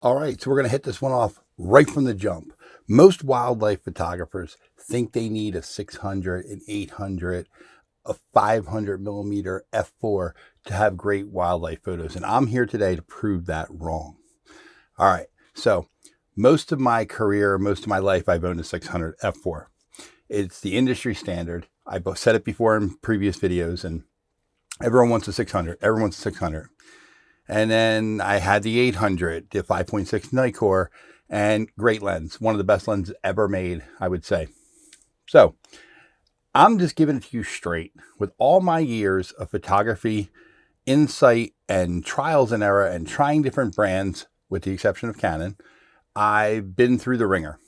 All right, so we're going to hit this one off right from the jump. Most wildlife photographers think they need a 600, an 800, a 500 millimeter f4 to have great wildlife photos. And I'm here today to prove that wrong. All right, so most of my career, most of my life, I've owned a 600 f4. It's the industry standard. I've said it before in previous videos, and everyone wants a 600. Everyone wants a 600. And then I had the 800, the 5.6 Nikkor, and great lens. One of the best lenses ever made, I would say. So I'm just giving it to you straight. With all my years of photography, insight, and trials and error, and trying different brands, with the exception of Canon, I've been through the ringer.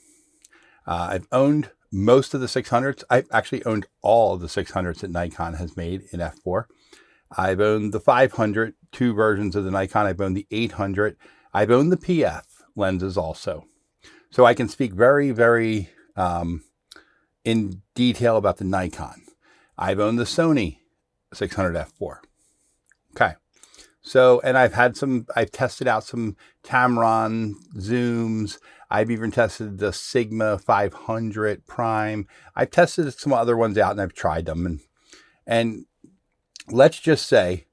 I've owned most of the 600s. I've actually owned all of the 600s that Nikon has made in f4. I've owned the 500, two versions of the Nikon. I've owned the 800. I've owned the PF lenses also. So I can speak very, very in detail about the Nikon. I've owned the Sony 600 f4. Okay. So, and I've tested out some Tamron zooms. I've even tested the Sigma 500 Prime. I've tested some other ones out and I've tried them. And let's just say,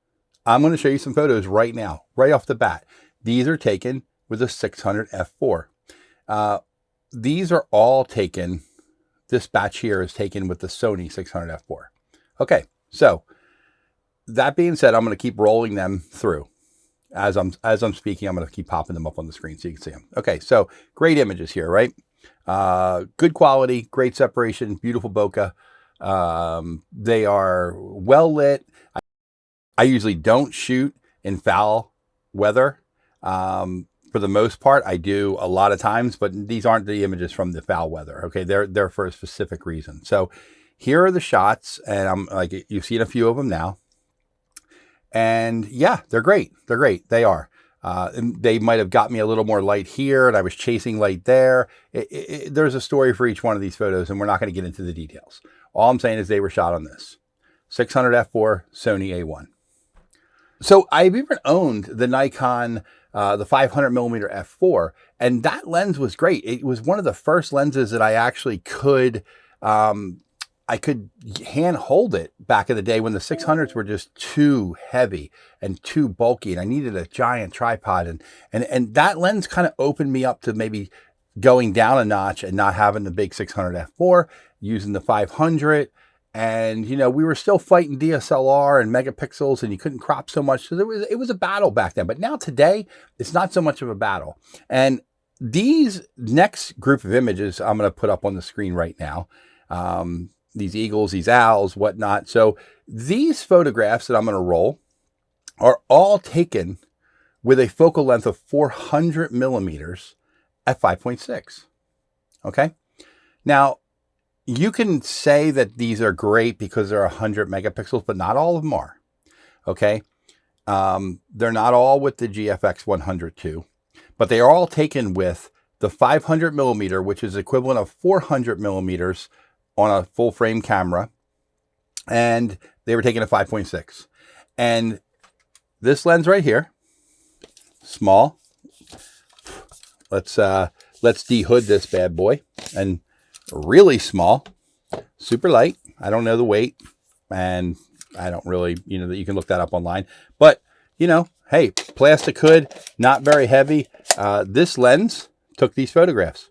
I'm going to show you some photos right now, right off the bat. These are taken with a 600 f4. These are all taken, this batch here is taken with the Sony 600 f4. Okay, so that being said, I'm going to keep rolling them through. As I'm speaking, I'm going to keep popping them up on the screen so you can see them. Okay, so great images here, right? Good quality, great separation, beautiful bokeh. They are well lit. I usually don't shoot in foul weather. For the most part, I do a lot of times, but these aren't the images from the foul weather. Okay, they're for a specific reason. So here are the shots, and I'm like, you've seen a few of them now. And yeah, they're great. They're great. They are. They might have got me a little more light here, and I was chasing light there. There's a story for each one of these photos, and we're not going to get into the details. All I'm saying is they were shot on this 600 f4 Sony A1. So I've even owned the Nikon, the 500 millimeter f4, and that lens was great. It was one of the first lenses that I actually could, I could hand hold it back in the day when the 600s were just too heavy and too bulky, and I needed a giant tripod. And that lens kind of opened me up to maybe going down a notch and not having the big 600 f4, using the 500. And, you know, we were still fighting DSLR and megapixels, and you couldn't crop so much. So it was a battle back then. But now today, it's not so much of a battle. And these next group of images I'm going to put up on the screen right now, these eagles, these owls, whatnot. So these photographs that I'm going to roll are all taken with a focal length of 400 millimeters at 5.6. Okay. Now, you can say that these are great because they're 100 megapixels, but not all of them are. Okay. They're not all with the GFX 102, but they are all taken with the 500 millimeter, which is equivalent of 400 millimeters on a full frame camera. And they were taken at 5.6. And this lens right here, small. Let's de-hood this bad boy. And really small, super light. I don't know the weight, and I don't really, that you can look that up online. But, hey, plastic hood, not very heavy. This lens took these photographs.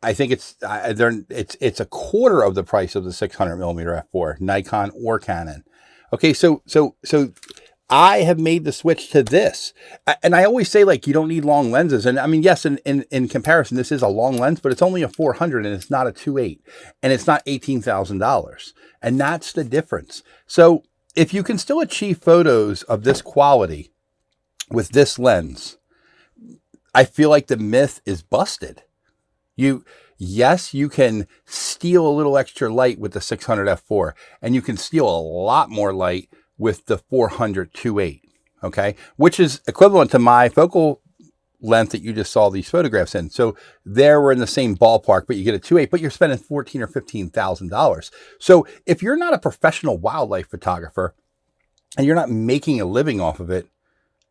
I think it's a quarter of the price of the 600 millimeter f4, Nikon or Canon. Okay, so I have made the switch to this. And I always say, like, you don't need long lenses. And I mean, yes, in comparison, this is a long lens, but it's only a 400 and it's not a 2.8 and it's not $18,000. And that's the difference. So if you can still achieve photos of this quality with this lens, I feel like the myth is busted. Yes, you can steal a little extra light with the 600 f4, and you can steal a lot more light with the 400 2.8, okay? Which is equivalent to my focal length that you just saw these photographs in. So there we're in the same ballpark, but you get a 2.8, but you're spending $14,000 or $15,000. So if you're not a professional wildlife photographer and you're not making a living off of it,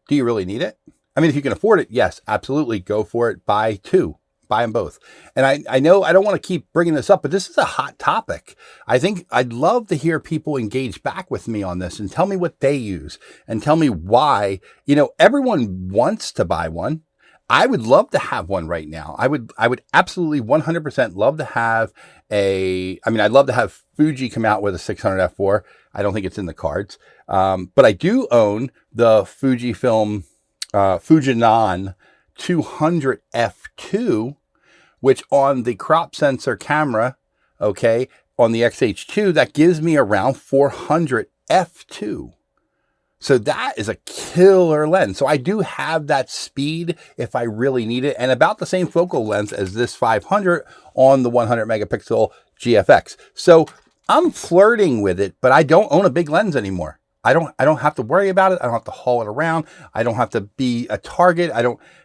do you really need it? I mean, if you can afford it, yes, absolutely, go for it. Buy two. Buy them both. And I know I don't want to keep bringing this up, but this is a hot topic. I think I'd love to hear people engage back with me on this and tell me what they use and tell me why. Everyone wants to buy one. I would love to have one right now. I would absolutely 100% love to have I'd love to have Fuji come out with a 600 f4. I don't think it's in the cards. But I do own the Fujifilm Fujinon 200 f2, which on the crop sensor camera, okay, on the XH2, that gives me around 400 f2. So that is a killer lens. So I do have that speed if I really need it, and about the same focal length as this 500 on the 100 megapixel GFX. So I'm flirting with it, but I don't own a big lens anymore. I don't have to worry about it. I don't have to haul it around. I don't have to be a target.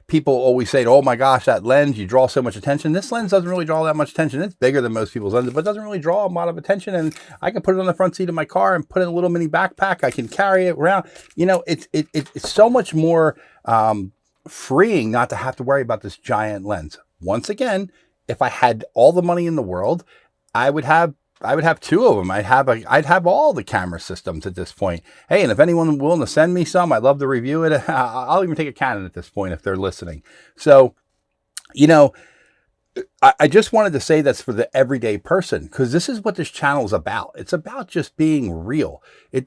People always say, oh my gosh, that lens, you draw so much attention. This lens doesn't really draw that much attention. It's bigger than most people's lenses, but doesn't really draw a lot of attention. And I can put it on the front seat of my car and put it in a little mini backpack. I can carry it around. It's so much more freeing not to have to worry about this giant lens. Once again, if I had all the money in the world, I would have two of them. I'd have all the camera systems at this point. Hey, and if anyone willing to send me some, I'd love to review it. I'll even take a Canon at this point if they're listening. So, I just wanted to say that's for the everyday person, because this is what this channel is about. It's about just being real.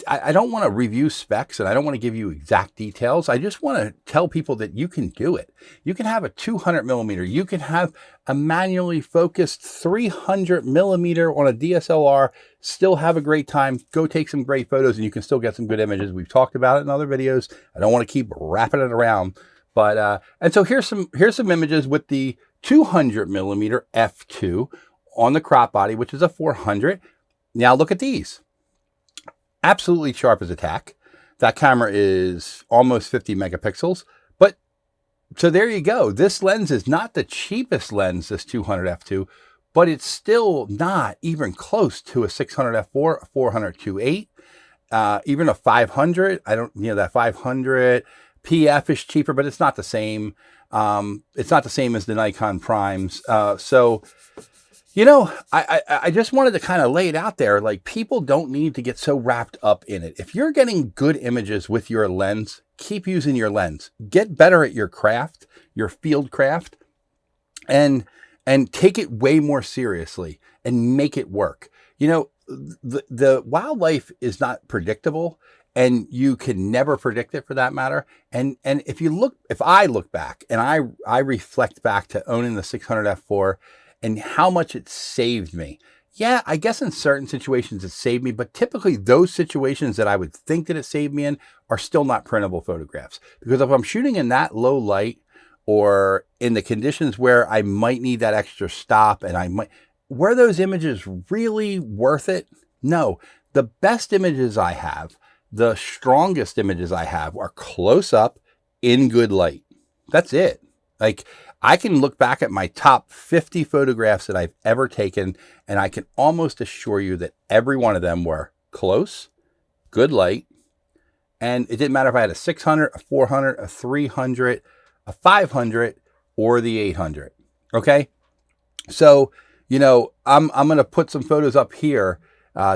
I don't want to review specs, and I don't want to give you exact details. I just want to tell people that you can do it. You can have a 200 millimeter. You can have a manually focused 300 millimeter on a DSLR, still have a great time, go take some great photos, and you can still get some good images. We've talked about it in other videos. I don't want to keep wrapping it around. But, and so here's some images with the 200 millimeter f2 on the crop body, which is a 400. Now look at these. Absolutely sharp as a tack. That camera is almost 50 megapixels. But so there you go. This lens is not the cheapest lens, this 200 f2, but it's still not even close to a 600 f4, a 400 2.8, even a 500. That 500 PF is cheaper, but it's not the same. It's not the same as the Nikon primes. So, I just wanted to kind of lay it out there. Like, people don't need to get so wrapped up in it. If you're getting good images with your lens, keep using your lens. Get better at your craft, your field craft, and take it way more seriously and make it work. The wildlife is not predictable. And you can never predict it, for that matter. And if I look back and I reflect back to owning the 600 f4 and how much it saved me. Yeah, I guess in certain situations it saved me, but typically those situations that I would think that it saved me in are still not printable photographs. Because if I'm shooting in that low light, or in the conditions where I might need that extra stop, and were those images really worth it? No. The best images I have, the strongest images I have, are close up in good light. That's it. Like, I can look back at my top 50 photographs that I've ever taken, and I can almost assure you that every one of them were close, good light, and it didn't matter if I had a 600, a 400, a 300, a 500, or the 800. Okay? So, I'm going to put some photos up here.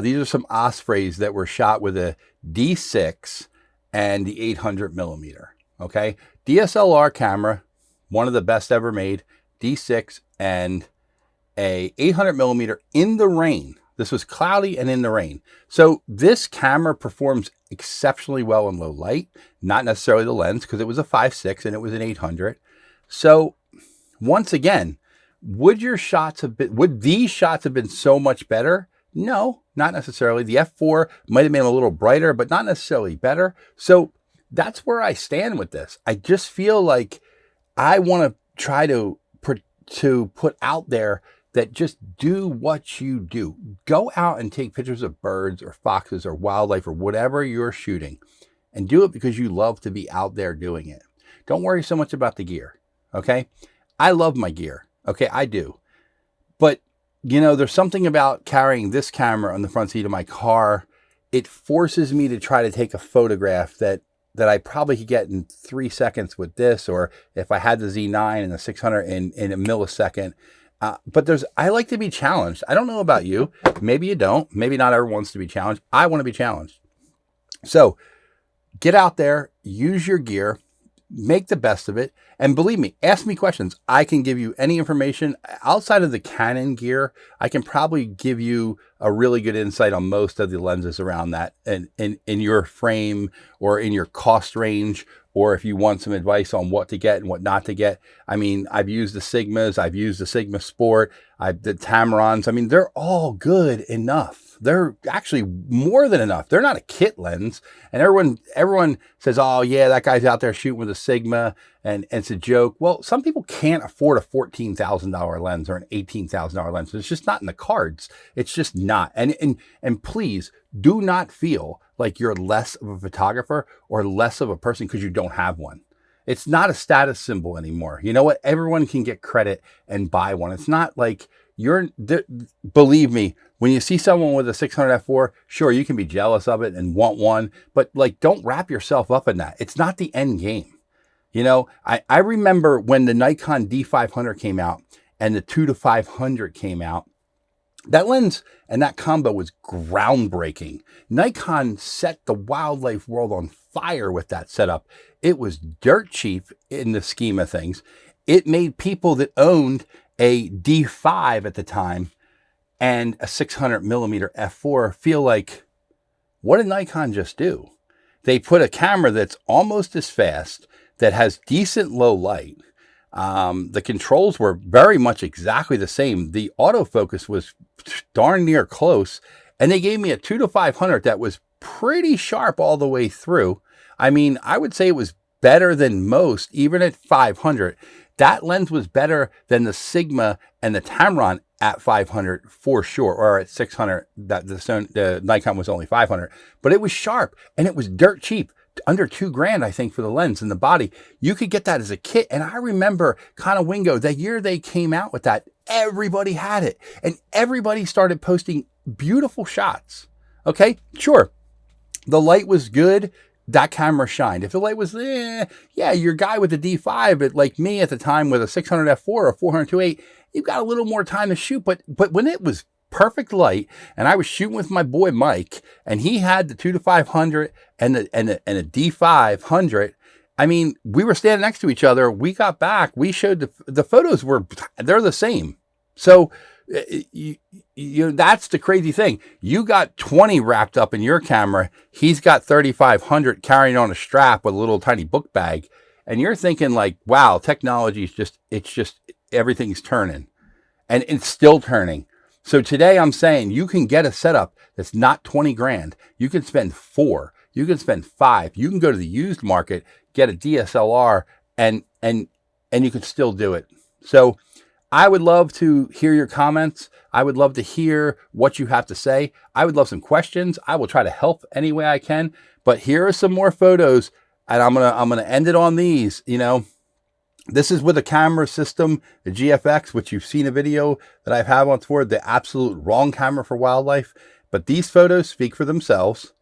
These are some Ospreys that were shot with a D6 and the 800 millimeter. Okay. DSLR camera, one of the best ever made, D6 and a 800 millimeter in the rain. This was cloudy and in the rain. So this camera performs exceptionally well in low light, not necessarily the lens, because it was a 5.6 and it was an 800. So once again, would these shots have been so much better? No, not necessarily. The f4 might have been a little brighter, but not necessarily better. So that's where I stand with this. I just feel like I want to try to put out there that just do what you do. Go out and take pictures of birds or foxes or wildlife or whatever you're shooting, and do it because you love to be out there doing it. Don't worry so much about the gear. Okay. I love my gear. Okay. I do. But there's something about carrying this camera on the front seat of my car. It forces me to try to take a photograph that that I probably could get in 3 seconds with this, or if I had the Z9 and the 600 in a millisecond. But I like to be challenged. I don't know about you. Maybe you don't. Maybe not everyone wants to be challenged. I want to be challenged. So get out there, use your gear, make the best of it. And believe me, ask me questions. I can give you any information outside of the Canon gear. I can probably give you a really good insight on most of the lenses around that and in your frame or in your cost range, or if you want some advice on what to get and what not to get. I mean, I've used the Sigmas, I've used the Sigma Sport, the Tamarons. I mean, they're all good enough. They're actually more than enough. They're not a kit lens. And everyone says, oh yeah, that guy's out there shooting with a Sigma and it's a joke. Well, some people can't afford a $14,000 lens or an $18,000 lens. It's just not in the cards. It's just not. And please do not feel like you're less of a photographer or less of a person because you don't have one. It's not a status symbol anymore. You know what? Everyone can get credit and buy one. It's not like believe me, when you see someone with a 600 f4, sure, you can be jealous of it and want one, but like, don't wrap yourself up in that. It's not the end game. You know, I remember when the Nikon D500 came out and the 2-500 came out, that lens and that combo was groundbreaking. Nikon set the wildlife world on fire with that setup. It was dirt cheap in the scheme of things. It made people that owned a D5 at the time and a 600 millimeter f4 feel like, what did Nikon just do? They put a camera that's almost as fast, that has decent low light. The controls were very much exactly the same. The autofocus was darn near close. And they gave me a 2-500 that was pretty sharp all the way through. I mean, I would say it was better than most, even at 500. That lens was better than the Sigma and the Tamron at 500 for sure, or at 600. That the Nikon was only 500, but it was sharp and it was dirt cheap, under $2,000, I think, for the lens and the body. You could get that as a kit. And I remember Conowingo, the year they came out with that, everybody had it and everybody started posting beautiful shots. Okay, sure, the light was good. That camera shined. If the light was, yeah, your guy with the D5, but like me at the time with a 600 f4 or 400-2.8, you've got a little more time to shoot. But when it was perfect light and I was shooting with my boy Mike and he had the 2-500 and a D500, I mean, we were standing next to each other. We got back. We showed the photos they're the same. So that's the crazy thing. You got 20 wrapped up in your camera. He's got 3,500 carrying on a strap with a little tiny book bag. And you're thinking like, wow, technology is just everything's turning and it's still turning. So today I'm saying you can get a setup that's not $20,000. You can spend $4,000. You can spend $5,000. You can go to the used market, get a DSLR and you can still do it. So I would love to hear your comments. I would love to hear what you have to say. I would love some questions. I will try to help any way I can. But here are some more photos, and I'm gonna end it on these. You know, this is with a camera system, the GFX, which you've seen a video that I've had on before, the absolute wrong camera for wildlife. But these photos speak for themselves,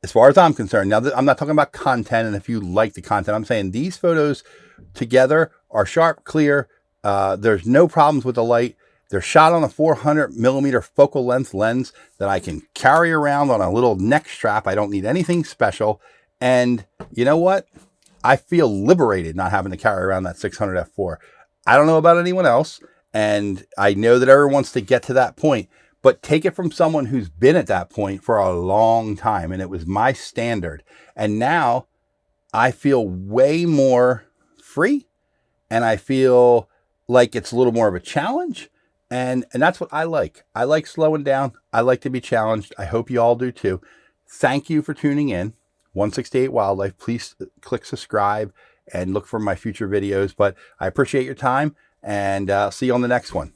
as far as I'm concerned. Now, I'm not talking about content, and if you like the content, I'm saying these photos together are sharp, clear. There's no problems with the light. They're shot on a 400 millimeter focal length lens that I can carry around on a little neck strap. I don't need anything special. And you know what? I feel liberated not having to carry around that 600 f4. I don't know about anyone else. And I know that everyone wants to get to that point, but take it from someone who's been at that point for a long time. And it was my standard. And now I feel way more free and I feel like it's a little more of a challenge. And that's what I like. I like slowing down. I like to be challenged. I hope you all do too. Thank you for tuning in. 168 Wildlife. Please click subscribe and look for my future videos. But I appreciate your time and see you on the next one.